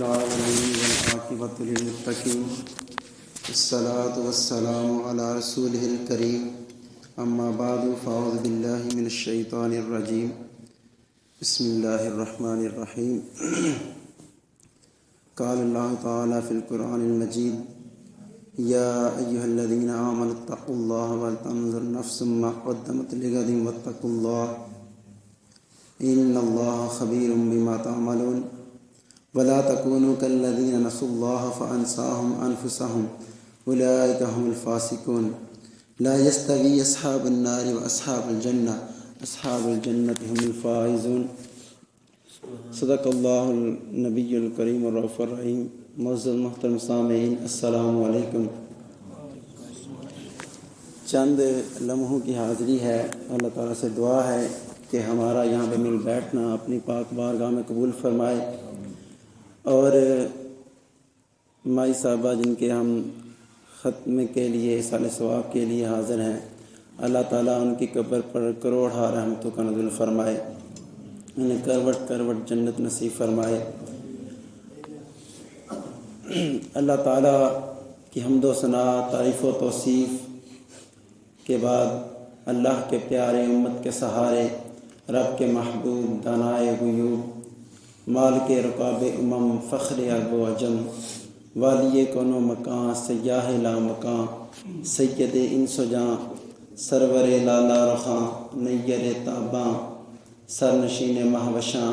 العالمين والعاقبة للمتقين الصلاة والسلام على رسوله الكريم أما بعد فأعوذ بالله من الشيطان الرجيم بسم الله الرحمن الرحيم قال الله تعالى في القرآن المجيد يا أيها الذين آمنوا اتقوا الله ولتنظر نفس ما قدمت لغد واتقوا الله إن الله خبير بما تعملون ولا تكونوا كالذين نسوا الله فأنساهم أنفسهم أولئك هم الفاسقون لا يستوي أصحاب النار وأصحاب الجنة أصحاب الجنة هم الفائزون صدق اللہ النبی الکریم الرؤوف الرحیم۔ معزز محترم سامعین السلام علیکم۔ چند لمحوں کی حاضری ہے، اللہ تعالیٰ سے دعا ہے کہ ہمارا یہاں پہ مل بیٹھنا اپنی پاک بارگاہ میں قبول فرمائے، اور مائی صاحبہ جن کے ہم ختم کے لیے سال ثواب کے لیے حاضر ہیں، اللہ تعالیٰ ان کی قبر پر کروڑ رحمتوں کا نزول فرمائے، انہیں کروٹ کروٹ جنت نصیب فرمائے۔ اللہ تعالیٰ کی حمد و ثنا، تعریف و توصیف کے بعد اللہ کے پیارے، امت کے سہارے، رب کے محبوب، دانائے غیوب، مالک رکاب امم، فخر عرب و عجم، والی کون و مکان، سیاح لا مکان، سید انس و جاں، سرور لالا رخاں، نیر تاباں، سرنشین مہوشاں،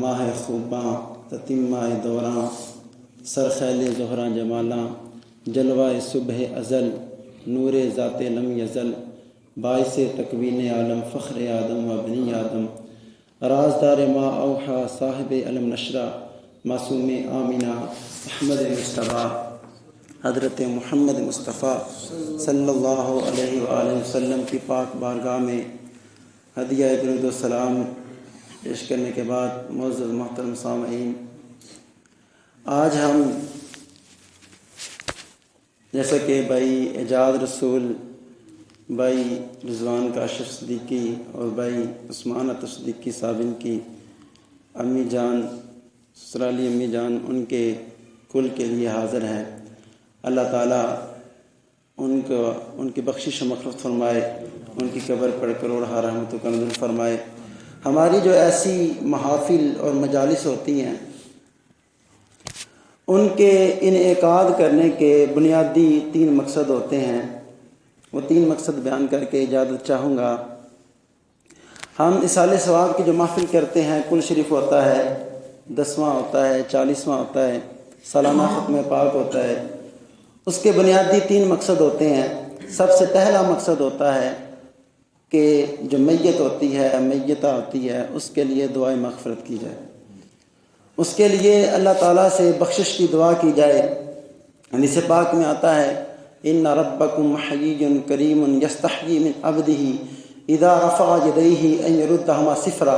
ماہ خوباں، تتمہ دوراں، سرخیل زہراں جمالاں، جلوہ صبح ازل، نور ذات لم یزل، باعث تکوین عالم، فخر آدم و بنی آدم، رازدار ما اوحا، صاحب علم نشرہ، معصوم آمینہ، احمد مصطفیٰ، حضرت محمد مصطفیٰ صلی اللہ علیہ وآلہ وسلم کی پاک بارگاہ میں ہدیہ درود و سلام پیش کرنے کے بعد معزز محترم سامعین، آج ہم جیسا کہ بھائی اعجاز رسول، بھائی رضوان کاشف صدیقی اور بھائی عثمان عطا صدیقی صاحب ان کی امی جان، سسرالی امی جان، ان کے کل کے لیے حاضر ہیں۔ اللہ تعالیٰ ان کی بخشش و مغفرت فرمائے، ان کی قبر پر کروڑ رحمتوں کا نزول فرمائے۔ ہماری جو ایسی محافل اور مجالس ہوتی ہیں، ان کے انعقاد کرنے کے بنیادی 3 مقصد ہوتے ہیں۔ وہ 3 مقصد بیان کر کے اجازت چاہوں گا۔ ہم اصال ثواب کی جو محفل کرتے ہیں، کل شریف ہوتا ہے، 10واں ہوتا ہے، 40واں ہوتا ہے، سالانہ ختم پاک ہوتا ہے۔ اس کے بنیادی 3 مقصد ہوتے ہیں۔ سب سے پہلا مقصد ہوتا ہے کہ جو میت ہوتی ہے، میتہ ہوتی ہے، اس کے لیے دعائے مغفرت کی جائے، اس کے لیے اللہ تعالیٰ سے بخشش کی دعا کی جائے۔ حدیث پاک میں آتا ہے ان ربکم حیی کریم یستحیی من عبدہ اذا رفع یدیہ ان یردہما صفرا،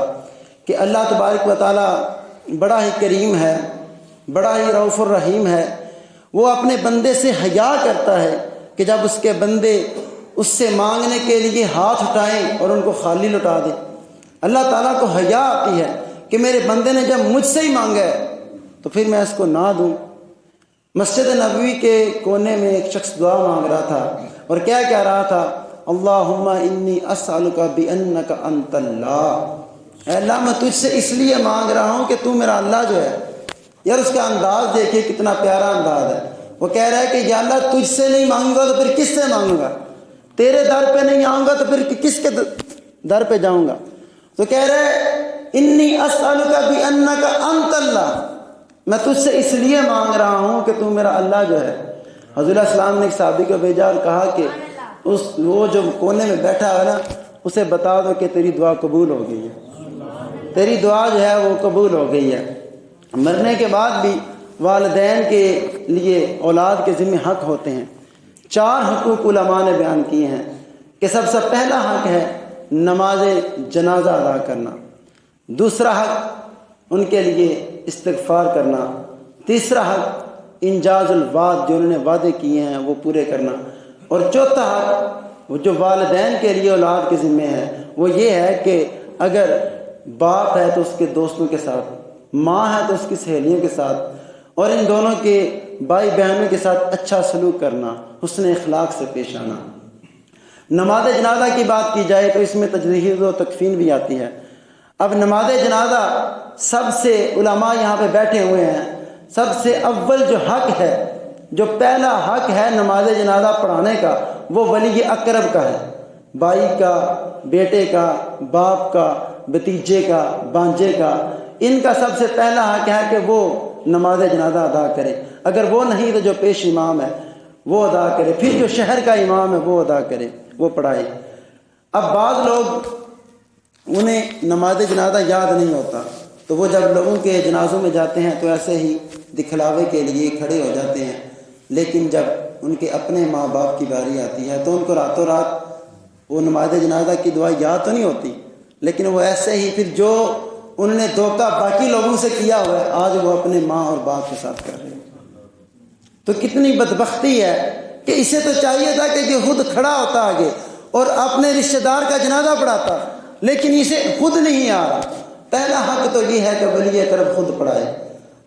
کہ اللہ تبارک و تعالیٰ بڑا ہی کریم ہے، بڑا ہی رؤوف الرحیم ہے۔ وہ اپنے بندے سے حیا کرتا ہے کہ جب اس کے بندے اس سے مانگنے کے لیے ہاتھ اٹھائیں اور ان کو خالی لوٹا دیں۔ اللہ تعالیٰ کو حیا آتی ہے کہ میرے بندے نے جب مجھ سے ہی مانگا ہے تو پھر میں اس کو نہ دوں۔ مسجد نبوی کے کونے میں ایک شخص دعا مانگ رہا تھا اور کیا کہہ رہا تھا؟ اللہم انی اسألک بانک انت اللہ، اے اللہ میں تجھ سے اس لیے مانگ رہا ہوں کہ تو میرا اللہ جو ہے۔ یار اس کا انداز دیکھیں کتنا پیارا انداز ہے۔ وہ کہہ رہا ہے کہ یا اللہ تجھ سے نہیں مانگوں گا تو پھر کس سے مانگوں گا؟ تیرے در پہ نہیں آؤں گا تو پھر کس کے در پہ جاؤں گا؟ تو کہہ رہا ہے انی اسألک بانک انت اللہ، میں تجھ سے اس لیے مانگ رہا ہوں کہ تو میرا اللہ جو ہے۔ حضور علیہ السلام نے ایک صحابی کو بھیجا اور کہا کہ وہ جو کونے میں بیٹھا ہے نا، اسے بتا دو کہ تیری دعا قبول ہو گئی ہے، تیری دعا جو ہے وہ قبول ہو گئی ہے۔ مرنے کے بعد بھی والدین کے لیے اولاد کے ذمہ حق ہوتے ہیں۔ 4 حقوق علماء نے بیان کیے ہیں کہ سب سے پہلا حق ہے نماز جنازہ ادا کرنا، دوسرا حق ان کے لیے استغفار کرنا، تیسرا حق انجاز الوعد، جو انہوں نے وعدے کیے ہیں وہ پورے کرنا، اور چوتھا حق وہ جو والدین کے لیے اولاد کے ذمہ ہے وہ یہ ہے کہ اگر باپ ہے تو اس کے دوستوں کے ساتھ، ماں ہے تو اس کی سہیلیوں کے ساتھ، اور ان دونوں کے بھائی بہنوں کے ساتھ اچھا سلوک کرنا، حسن اخلاق سے پیش آنا۔ نماز جنازہ کی بات کی جائے تو اس میں تجہیز و تکفین بھی آتی ہے۔ اب نماز جنازہ سب سے علماء یہاں پہ بیٹھے ہوئے ہیں، سب سے اول جو حق ہے، جو پہلا حق ہے نماز جنازہ پڑھانے کا، وہ ولی اقرب کا ہے، بھائی کا، بیٹے کا، باپ کا، بھتیجے کا، بانجے کا۔ ان کا سب سے پہلا حق ہے کہ وہ نماز جنازہ ادا کرے۔ اگر وہ نہیں تو جو پیش امام ہے وہ ادا کرے، پھر جو شہر کا امام ہے وہ ادا کرے، وہ پڑھائے۔ اب بعض لوگ انہیں نماز جنازہ یاد نہیں ہوتا، تو وہ جب لوگوں کے جنازوں میں جاتے ہیں تو ایسے ہی دکھلاوے کے لیے کھڑے ہو جاتے ہیں، لیکن جب ان کے اپنے ماں باپ کی باری آتی ہے تو ان کو راتوں رات وہ نماز جنازہ کی دعا یاد تو نہیں ہوتی، لیکن وہ ایسے ہی پھر جو انہوں نے دھوکہ باقی لوگوں سے کیا ہوا ہے آج وہ اپنے ماں اور باپ کے ساتھ کر رہے ہیں۔ تو کتنی بدبختی ہے کہ اسے تو چاہیے تھا کہ یہ خود کھڑا ہوتا آگے اور اپنے رشتہ دار کا جنازہ پڑھاتا، لیکن اسے خود نہیں آ رہا۔ پہلا حق تو یہ ہے کہ ولی اقرب خود پڑھائے،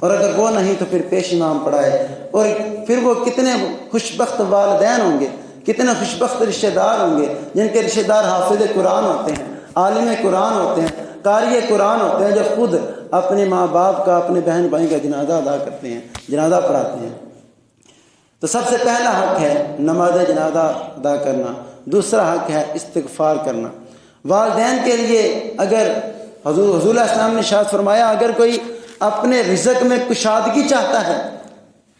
اور اگر وہ نہیں تو پھر پیش امام پڑھائے۔ اور پھر وہ کتنے خوشبخت والدین ہوں گے، کتنے خوشبخت رشتہ دار ہوں گے جن کے رشتہ دار حافظ قرآن ہوتے ہیں، عالم قرآن ہوتے ہیں، قاری قرآن ہوتے ہیں، جو خود اپنے ماں باپ کا، اپنے بہن بھائی کا جنازہ ادا کرتے ہیں، جنازہ پڑھاتے ہیں۔ تو سب سے پہلا حق ہے نماز جنازہ ادا کرنا۔ دوسرا حق ہے استغفار کرنا۔ والدین کے لیے اگر حضور علیہ السلام نے ارشاد فرمایا اگر کوئی اپنے رزق میں کشادگی چاہتا ہے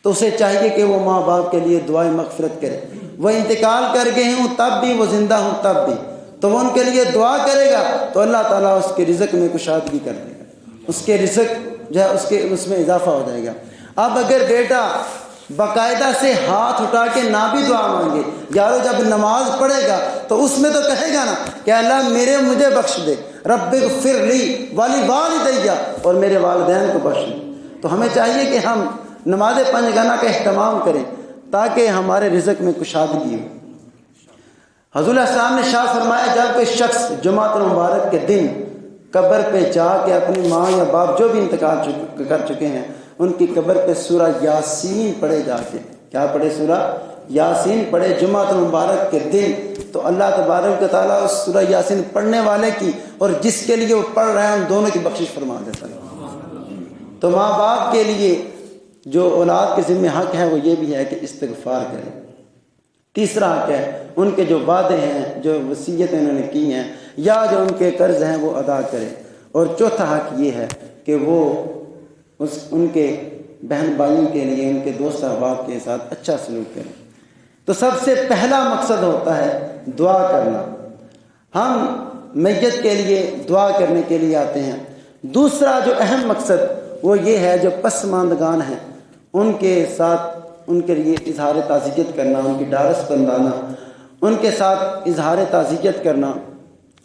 تو اسے چاہیے کہ وہ ماں باپ کے لیے دعائیں مغفرت کرے۔ وہ انتقال کر گئے ہوں تب بھی، وہ زندہ ہوں تب بھی، تو وہ ان کے لیے دعا کرے گا تو اللہ تعالیٰ اس کے رزق میں کشادگی کر دے گا، اس کے رزق جو ہے اس میں اضافہ ہو جائے گا۔ اب اگر بیٹا باقاعدہ سے ہاتھ اٹھا کے نہ بھی دعا مانگے، یارو جب نماز پڑھے گا تو اس میں تو کہے گا نا کہ اللہ مجھے بخش دے، رب اغفر لی ولوالدی، اور میرے والدین کو بخش دے۔ تو ہمیں چاہیے کہ ہم نماز پنج گانہ کا اہتمام کریں تاکہ ہمارے رزق میں کشادگی ہو۔ حضور علیہ السلام نے ارشاد فرمایا جب کوئی شخص جمعۃ المبارک کے دن قبر پہ جا کے اپنی ماں یا باپ جو بھی انتقال کر چکے ہیں ان کی قبر پہ سورہ یاسین پڑھے، جا کے کیا پڑھے؟ سورہ یاسین پڑھے جمعۃ المبارک کے دن، تو اللہ تبارک و تعالیٰ اس سورہ یاسین پڑھنے والے کی اور جس کے لیے وہ پڑھ رہے ہیں ان دونوں کی بخشش فرما دیتا ہے۔ تو ماں باپ کے لیے جو اولاد کے ذمہ حق ہے وہ یہ بھی ہے کہ استغفار کرے۔ تیسرا حق ہے ان کے جو وعدے ہیں، جو وصیتیں انہوں نے کی ہیں یا جو ان کے قرض ہیں وہ ادا کرے۔ اور چوتھا حق یہ ہے کہ وہ ان کے بہن بھائیوں کے لیے، ان کے دوست احباب کے ساتھ اچھا سلوک کریں۔ تو سب سے پہلا مقصد ہوتا ہے دعا کرنا۔ ہم میت کے لیے دعا کرنے کے لیے آتے ہیں۔ دوسرا جو اہم مقصد وہ یہ ہے جو پسماندگان ہیں ان کے ساتھ ان کے لیے اظہار تعزیت کرنا، ان کی ڈھارس بندانا، ان کے ساتھ اظہار تعزیت کرنا۔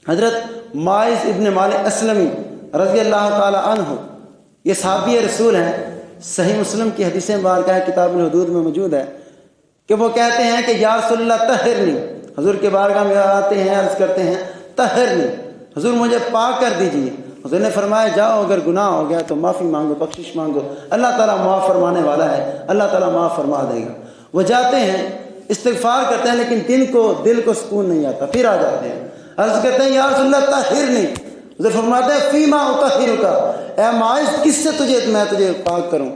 حضرت ماعز ابن مالک اسلمی رضی اللہ تعالی عنہ یہ صحابی رسول ہیں، صحیح مسلم کی حدیث مبارکہ ہے، کتاب الحدود میں موجود ہے کہ وہ کہتے ہیں کہ یا رسول اللہ طہرنی، حضور کے بارگاہ میں آتے ہیں، عرض کرتے ہیں طہرنی، حضور مجھے پاک کر دیجئے۔ حضور نے فرمایا جاؤ اگر گناہ ہو گیا تو معافی مانگو، بخشش مانگو، اللہ تعالیٰ معاف فرمانے والا ہے، اللہ تعالیٰ معاف فرما دے گا۔ وہ جاتے ہیں استغفار کرتے ہیں لیکن دل کو سکون نہیں آتا، پھر آ جاتے ہیں، عرض کرتے ہیں یا رسول اللہ طہرنی، حضور فرماتے ہیں فیما اطہرک، اے ماعز کس سے میں تجھے پاک کروں،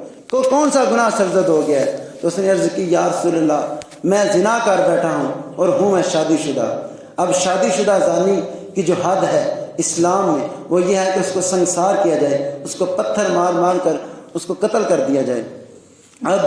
کون سا گناہ سرزد ہو گیا ہے؟ تو اس نے عرض کی یا رسول اللہ میں زنا کر بیٹھا ہوں اور ہوں میں شادی شدہ۔ اب شادی شدہ زانی کی جو حد ہے اسلام میں وہ یہ ہے کہ اس کو سنسار کیا جائے، اس کو پتھر مار مار کر اس کو قتل کر دیا جائے۔ اب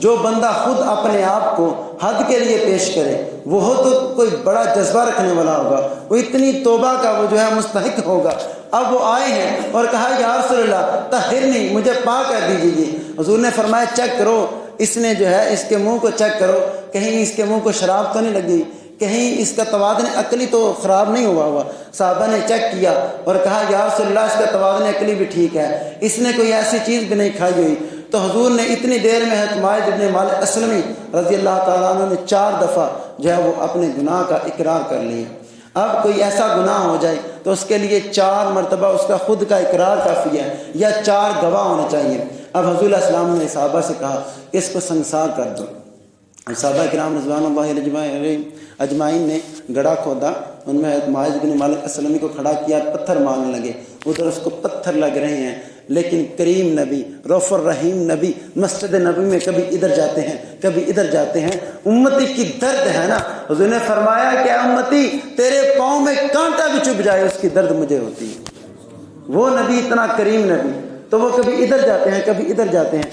جو بندہ خود اپنے آپ کو حد کے لیے پیش کرے وہ ہو تو کوئی بڑا جذبہ رکھنے والا ہوگا، وہ اتنی توبہ کا وہ جو ہے مستحق ہوگا۔ اب وہ آئے ہیں اور کہا یا رسول اللہ طہرنی، مجھے پاک کر دیجیے۔ حضور نے فرمایا چیک کرو، اس نے جو ہے اس کے منہ کو چیک کرو، کہیں اس کے منہ کو شراب تو نہیں لگی، کہیں اس کا توازن عقلی تو خراب نہیں ہوا۔ صحابہ نے چیک کیا اور کہا یا رسول اللہ اس کا توازن عقلی بھی ٹھیک ہے، اس نے کوئی ایسی چیز بھی نہیں کھائی ہوئی۔ تو حضور نے اتنی دیر میں ماعز ابن مالک اسلمی رضی اللہ تعالیٰ عنہ نے 4 دفعہ جو ہے وہ اپنے گناہ کا اقرار کر لیا۔ اب کوئی ایسا گناہ ہو جائے تو اس کے لیے 4 مرتبہ اس کا خود کا اقرار کافی ہے یا 4 گواہ ہونے چاہیے۔ اب حضور علیہ السلام نے صحابہ سے کہا کہ اس کو سنگسار کر دو۔ صحابہ کرام رضوان اللہ اجمعین نے گڑھا کھودا، ان میں معاذ بن مالک السلمی کو کھڑا کیا، پتھر مارنے لگے، ادھر اس کو پتھر لگ رہے ہیں، لیکن کریم نبی رؤوف الرحیم نبی مسجد نبی میں کبھی ادھر جاتے ہیں کبھی ادھر جاتے ہیں۔ امتی کی درد ہے نا، حضور نے فرمایا کہ امتی تیرے پاؤں میں کانٹا بھی چبھ جائے اس کی درد مجھے ہوتی ہے۔ وہ نبی اتنا کریم نبی، تو وہ کبھی ادھر جاتے ہیں کبھی ادھر جاتے ہیں۔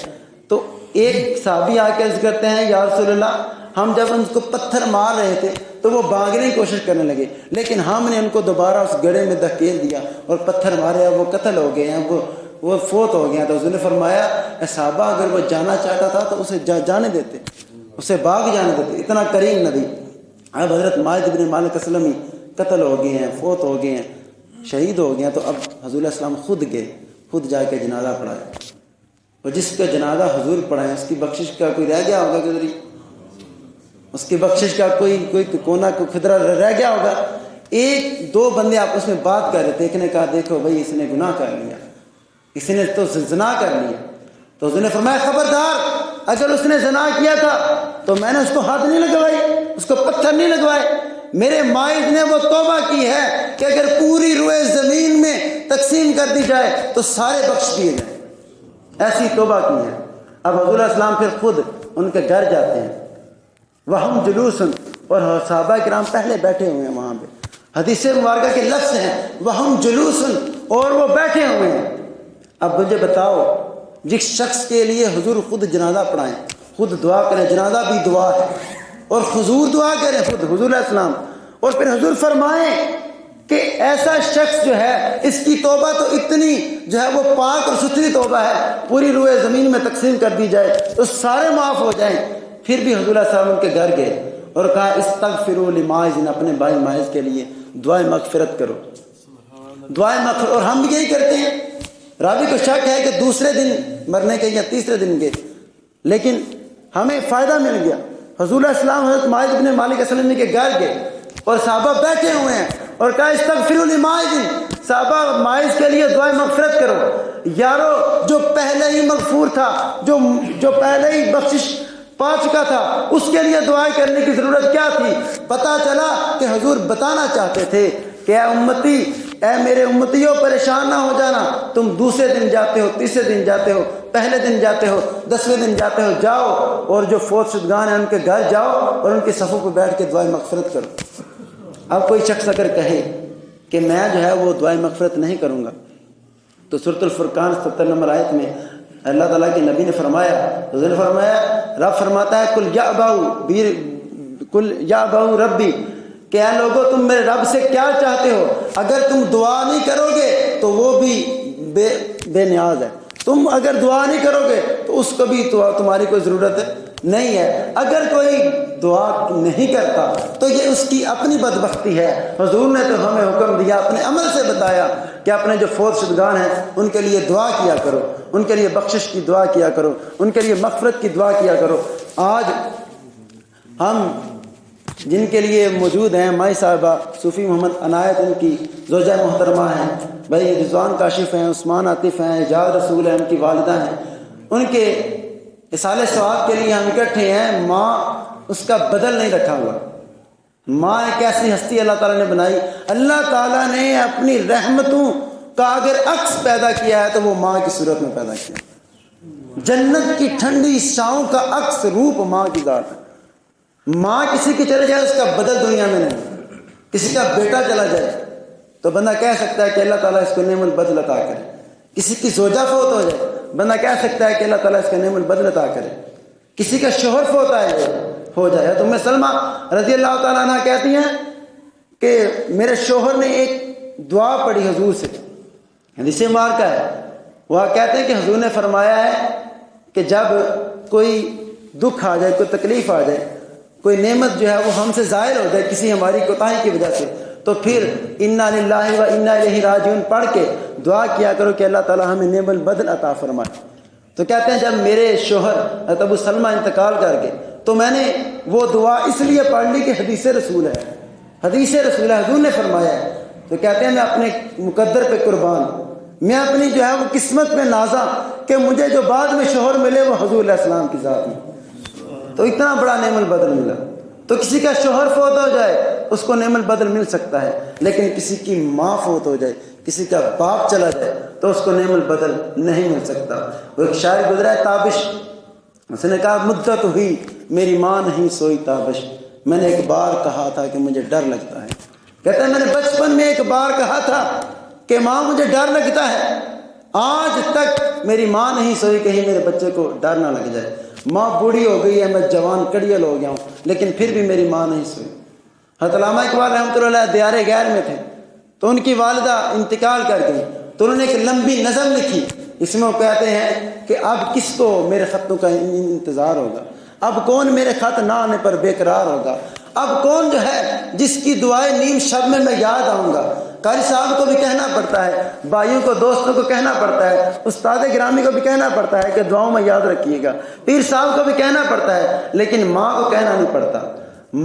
تو ایک صحابی آ کے عرض کرتے ہیں یا رسول اللہ، ہم جب ان کو پتھر مار رہے تھے تو وہ بھاگنے کی کوشش کرنے لگے، لیکن ہم نے ان کو دوبارہ اس گڑھے میں دھکیل دیا اور پتھر مارے، وہ قتل ہو گئے ہیں، وہ فوت ہو گیا۔ تو حضور نے فرمایا اے صحابہ اگر وہ جانا چاہتا تھا تو اسے جانے دیتے، اسے بھاگ جانے دیتے، اتنا کریم نبی۔ اب حضرت معاذ بن مالک السلمی قتل ہو گئے ہیں، فوت ہو گئے ہیں، شہید ہو گئے ہیں۔ تو اب حضور علیہ السلام خود گئے، خود جا کے جنازہ پڑھایا، اور جس کا جنازہ حضور پڑھائے اس کی بخشش کا کوئی رہ گیا ہوگا کہ اس کی بخشش کا کوئی کونا کوئی خدرہ رہ گیا ہوگا؟ ایک دو بندے آپس میں بات کر رہے تھے، ایک نے کہا دیکھو بھائی اس نے گناہ کر لیا، اس نے تو زنا کر لیا۔ تو حضور نے فرمایا خبردار، اگر اس نے زنا کیا تھا تو میں نے اس کو ہاتھ نہیں لگوائی، اس کو پتھر نہیں لگوائے، میرے مائز نے وہ توبہ کی ہے کہ اگر پوری روئے زمین میں تقسیم کر دی جائے تو سارے بخش دیے جائیں، ایسی توبہ کی ہے۔ اب حضور علیہ السلام پھر خود ان کے گھر جاتے ہیں، وہم جلوس، اور صحابہ کرام پہلے بیٹھے ہوئے ہیں وہاں پہ، حدیث مبارکہ کے لفظ ہیں وہم جلوس، اور وہ بیٹھے ہوئے ہیں۔ اب مجھے بتاؤ، جس شخص کے لیے حضور خود جنازہ پڑھائیں، خود دعا کریں، جنازہ بھی دعا ہے، اور حضور دعا کریں خود حضور علیہ السلام، اور پھر حضور فرمائیں کہ ایسا شخص جو ہے اس کی توبہ تو اتنی جو ہے وہ پاک اور ستھری توبہ ہے، پوری روئے زمین میں تقسیم کر دی جائے تو سارے معاف ہو جائیں۔ پھر بھی حضور علیہ السلام ان کے گھر گئے اور کہا استغفروا لماعز، اپنے بھائی ماعز کے لیے دعائیں مغفرت کرو، دعائیں مغفرت۔ اور ہم بھی یہی کرتے ہیں، راوی کو شک ہے کہ دوسرے دن مرنے کے یا تیسرے دن کے، لیکن ہمیں فائدہ مل گیا۔ حضور علیہ السلام حضرت معاذ بن مالک السلمی کے گھر گئے اور صحابہ بیٹھے ہوئے ہیں اور کہا استغفروا لماعز، صحابہ ماعز کے لیے دعائیں مغفرت کرو۔ یارو جو پہلے ہی مغفور تھا، جو پہلے ہی بخشش پا چکا تھا، اس کے لیے دعائیں کرنے کی ضرورت کیا تھی؟ پتہ چلا کہ حضور بتانا چاہتے تھے کہ اے امتی، اے میرے امتیوں پریشان نہ ہو جانا، تم دوسرے دن جاتے ہو، تیسرے دن جاتے ہو، پہلے دن جاتے ہو، 10ویں دن جاتے ہو، جاؤ اور جو فوت شدگان ہیں ان کے گھر جاؤ اور ان کے صفوں پہ بیٹھ کے دعائیں مغفرت کرو۔ اب کوئی شخص اگر کہے کہ میں جو ہے وہ دعائیں مغفرت نہیں کروں گا، تو سورۃ الفرقان 70 نمبر آیت میں اللہ تعالیٰ کے نبی نے فرمایا، حضور نے فرمایا، رب فرماتا ہے کل یعبؤ ربی، کہ اے لوگوں تم میرے رب سے کیا چاہتے ہو؟ اگر تم دعا نہیں کرو گے تو وہ بھی بے نیاز ہے، تم اگر دعا نہیں کرو گے تو اس کو بھی تمہاری کوئی ضرورت نہیں ہے۔ اگر کوئی دعا نہیں کرتا تو یہ اس کی اپنی بدبختی ہے۔ حضور نے تو ہمیں حکم دیا، اپنے عمل سے بتایا کہ اپنے جو فوت شدگان ہیں ان کے لیے دعا کیا کرو، ان کے لیے بخشش کی دعا کیا کرو، ان کے لیے مغفرت کی دعا کیا کرو۔ آج ہم جن کے لیے موجود ہیں، مائی صاحبہ صوفی محمد عنایت ان کی زوجہ محترمہ ہیں، بھائی رضوان کاشف ہیں، عثمان عاطف ہیں، اعجاز رسول ہیں، ان کی والدہ ہیں، ان کے اصالہ ثواب کے لیے ہم اکٹھے ہیں۔ ماں اس کا بدل نہیں رکھا ہوا، ماں ایک ایسی ہستی اللہ تعالیٰ نے بنائی، اللہ تعالیٰ نے اپنی رحمتوں کا اگر عکس پیدا کیا ہے تو وہ ماں کی صورت میں پیدا کیا۔ جنت کی ٹھنڈی چھاؤں کا عکس روپ ماں کی ذات ہے۔ ماں کسی کی چلے جائے اس کا بدل دنیا میں نہیں، کسی کا بیٹا چلا جائے تو بندہ کہہ سکتا ہے کہ اللہ تعالیٰ اس کو نعم البدل عطا کرے، کسی کی زوجہ فوت ہو جائے بندہ کہہ سکتا ہے کہ اللہ تعالیٰ اس کا نعم البدل عطا کرے، کسی کا شوہر فوت ہو جائے۔ تو سلمہ رضی اللہ تعالیٰ عنہ کہتی ہیں کہ میرے شوہر نے ایک دعا پڑھی حضور سے، حدیث مبارکہ ہے، وہ کہتے ہیں کہ حضور نے فرمایا ہے کہ جب کوئی دکھ آ جائے، کوئی تکلیف آ جائے، کوئی نعمت جو ہے وہ ہم سے ظاہر ہو جائے کسی ہماری کوتاہی کی وجہ سے، تو پھر انا للہ و انا الیہ راجعون پڑھ کے دعا کیا کرو کہ اللہ تعالیٰ ہمیں نعم البدل عطا فرمائے۔ تو کہتے ہیں جب میرے شوہر حضرت ابو سلمہ انتقال کر گئے تو میں نے وہ دعا اس لیے پڑھ لی کہ حدیث رسول ہے، حدیث رسول ہے، حضور نے فرمایا ہے۔ تو کہتے ہیں میں اپنے مقدر پہ قربان، میں اپنی جو ہے وہ قسمت میں نازا کہ مجھے جو بعد میں شوہر ملے وہ حضور علیہ السلام کی ذات میں، تو اتنا بڑا نعم البدل ملا۔ تو کسی کا شوہر فوت ہو جائے اس کو نعم البدل مل سکتا ہے، لیکن کسی کی ماں فوت ہو جائے، کسی کا باپ چلا جائے تو اس کو نعم البدل نہیں مل سکتا۔ وہ ایک شاعر گزرا ہے تابش، اس نے کہا مدت ہوئی میری ماں نہیں سوئی تابش، میں نے ایک بار کہا تھا کہ مجھے ڈر لگتا ہے۔ کہتا ہے میں نے بچپن میں ایک بار کہا تھا کہ ماں مجھے ڈر لگتا ہے، آج تک میری ماں نہیں سوئی، کہیں میرے بچے کو ڈر نہ لگ جائے۔ ماں بوڑھی ہو گئی ہے، میں جوان کڑیل ہو گیا ہوں، لیکن پھر بھی میری ماں نہیں سوئی۔ حضرت علامہ اقبال رحمۃ اللہ علیہ دیار غیر میں تھے تو ان کی والدہ انتقال کر گئی، تو انہوں نے ایک لمبی نظم لکھی، اس میں وہ کہتے ہیں کہ اب کس کو میرے خطوں کا انتظار ہوگا، اب کون میرے خط نہ آنے پر بے قرار ہوگا، اب کون جو ہے جس کی دعائیں نیم شب میں یاد آؤں گا۔ قاری صاحب کو بھی کہنا پڑتا ہے، بھائیوں کو دوستوں کو کہنا پڑتا ہے، استاد گرامی کو بھی کہنا پڑتا ہے کہ دعاؤں میں یاد رکھیے گا، پیر صاحب کو بھی کہنا پڑتا ہے، لیکن ماں کو کہنا نہیں پڑتا۔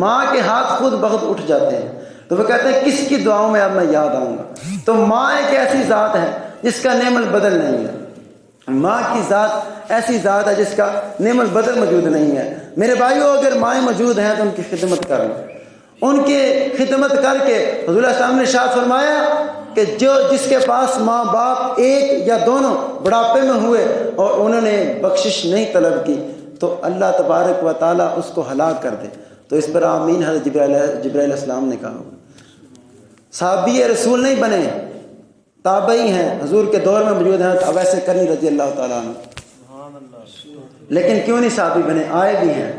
ماں کے ہاتھ خود بخود اٹھ جاتے ہیں، تو وہ کہتے ہیں کس کی دعاؤں میں اب میں یاد آؤں گا۔ تو ماں ایک ایسی ذات ہے جس کا نعم البدل نہیں ہے، ماں کی ذات ایسی ذات ہے جس کا نعم البدل موجود نہیں ہے۔ میرے بھائیوں اگر مائیں موجود ہیں تو ان کی خدمت کریں، ان کی خدمت کر کے حضور علیہ السلام نے ارشاد فرمایا کہ جس کے پاس ماں باپ ایک یا دونوں بڑھاپے میں ہوئے اور انہوں نے بخشش نہیں طلب کی تو اللہ تبارک و تعالیٰ اس کو ہلاک کر دے۔ تو اس پر آمین حضرت جبرائیل علیہ السلام نے کہا۔ صحابی رسول نہیں بنے، تابعی ہیں، حضور کے دور میں موجود ہیں اویس کرنی رضی اللہ تعالیٰ عنہ، لیکن کیوں نہیں صحابی بنے؟ آئے بھی ہیں،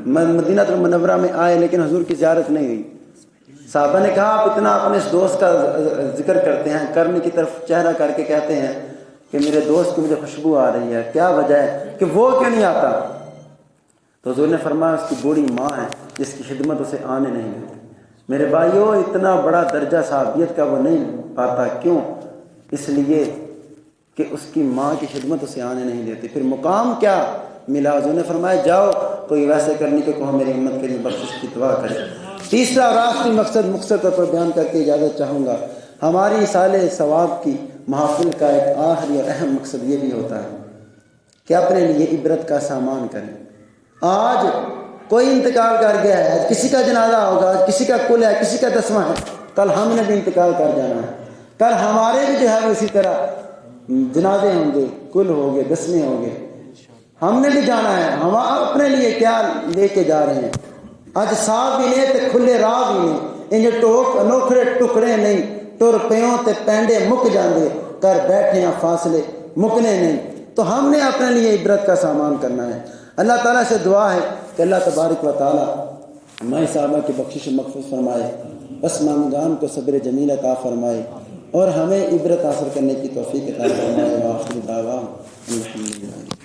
مدینہ المنورہ میں آئے لیکن حضور کی زیارت نہیں ہوئی۔ صحابہ نے کہا آپ اتنا اپنے اس دوست کا ذکر کرتے ہیں، کرنے کی طرف چہرہ کر کے کہتے ہیں کہ میرے دوست کی مجھے خوشبو آ رہی ہے، کیا وجہ ہے کہ وہ کیوں نہیں آتا؟ تو حضور نے فرمایا اس کی بوڑھی ماں ہے جس کی خدمت اسے آنے نہیں دیتی۔ میرے بھائیوں اتنا بڑا درجہ صحابیت کا وہ نہیں پاتا، کیوں؟ اس لیے کہ اس کی ماں کی خدمت اسے آنے نہیں دیتی۔ پھر مقام کیا ملا؟ حضور نے فرمایا جاؤ کوئی ویسے کرنے کو کہو میری امت کے لیے بخشش کی دعا کرے۔ تیسرا اور آخری مقصد مختصر پر بیان کر کے اجازت چاہوں گا، ہماری سال ثواب کی محافل کا ایک آخری اور اہم مقصد یہ بھی ہوتا ہے کہ اپنے لیے عبرت کا سامان کریں۔ آج کوئی انتقال کر گیا ہے، آج کسی کا جنازہ ہوگا، آج کسی کا کل ہے، کسی کا دسواں ہے، کل ہم نے بھی انتقال کر جانا ہے، کل ہمارے بھی جو ہے اسی طرح جنازے ہوں گے، کل ہوں گے، دسویں ہوں گے، ہم نے بھی جانا ہے۔ ہم اپنے لیے کیا لے کے جا رہے ہیں؟ اج صاف بھی نے تے کھلے راہ بھی نے، انج ٹوک انوکھڑے ٹکڑے نہیں، ٹر پیوں تے پینڈے مک جاندے، کر بیٹھے ہیں فاصلے مکنے نہیں۔ تو ہم نے اپنے لیے عبرت کا سامان کرنا ہے۔ اللہ تعالیٰ سے دعا ہے کہ اللہ تبارک و تعالیٰ ماں صحابہ کی بخشش و مغفرت فرمائے، بس مامگان کو صبر جمیل عطا فرمائے اور ہمیں عبرت حاصل کرنے کی توفیق عطا فرمائے۔ وآخر دعوانا الحمدللہ۔